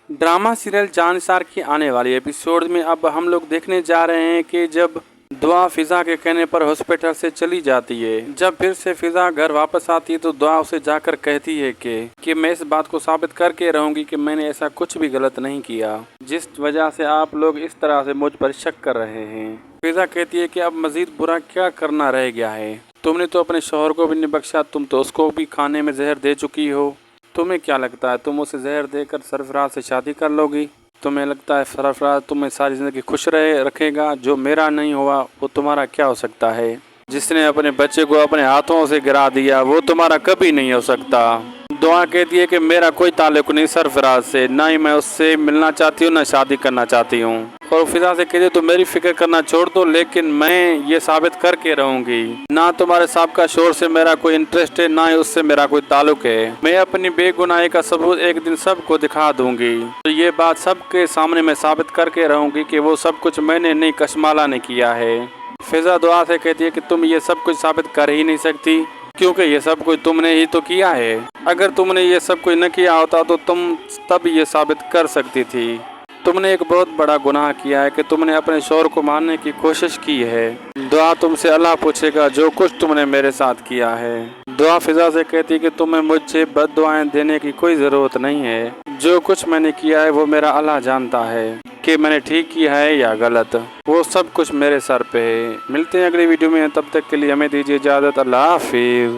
Drama serial Jannisar की आने वाली एपिसोड में अब हम लोग देखने जा रहे हैं कि जब दुआ फिजा के कहने पर हॉस्पिटल से चली जाती है। जब फिर से फिजा घर वापस आती है तो दुआ उसे जाकर कहती है कि मैं इस बात को साबित करके रहूंगी कि मैंने ऐसा कुछ भी गलत नहीं किया, जिस वजह से आप लोग इस तरह से मुझ पर शक कर रहे हैं। फिजा कहती है कि अब मजीद बुरा क्या करना रह गया है। तुमने तो अपने शौहर को भी नहीं बख्शा, तुम तो उसको भी खाने में जहर दे चुकी हो। तुम्हें क्या लगता है तुम उसे जहर देकर सरफराज से शादी कर लोगी? तुम्हें लगता है सरफराज तुम्हें सारी ज़िंदगी खुश रखेगा? जो मेरा नहीं हुआ वो तुम्हारा क्या हो सकता है? जिसने अपने बच्चे को अपने हाथों से गिरा दिया वो तुम्हारा कभी नहीं हो सकता। दुआ कहती है कि मेरा कोई ताल्लुक नहीं सरफराज से, ना ही मैं उससे मिलना चाहती हूँ ना शादी करना चाहती हूँ। और फिजा से कहती है तो मेरी फिक्र करना छोड़ दो, लेकिन मैं ये साबित करके रहूंगी। ना तुम्हारे साहब का शोर से मेरा कोई इंटरेस्ट है, ना ही उससे मेरा कोई ताल्लुक है। मैं अपनी बेगुनाही का सबूत एक दिन सबको दिखा दूंगी। तो ये बात सबके सामने मैं साबित करके रहूंगी कि वो सब कुछ मैंने नहीं, कशमाला ने किया है। फिजा दुआ से कहती है कि तुम ये सब कुछ साबित कर ही नहीं सकती, क्योंकि ये सब कुछ तुमने ही तो किया है। अगर तुमने ये सब कुछ न किया होता तो तुम तब ये साबित कर सकती थी। तुमने एक बहुत बड़ा गुनाह किया है कि तुमने अपने शौहर को मारने की कोशिश की है। दुआ तुमसे अल्लाह पूछेगा जो कुछ तुमने मेरे साथ किया है। दुआ फिजा से कहती है कि तुम्हें मुझे बद्दुआएं देने की कोई ज़रूरत नहीं है। जो कुछ मैंने किया है वो मेरा अल्लाह जानता है कि मैंने ठीक किया है या गलत। वो सब कुछ मेरे सर पे है। मिलते हैं अगली वीडियो में, तब तक के लिए हमें दीजिए इजाज़त। अल्लाह हाफिज़।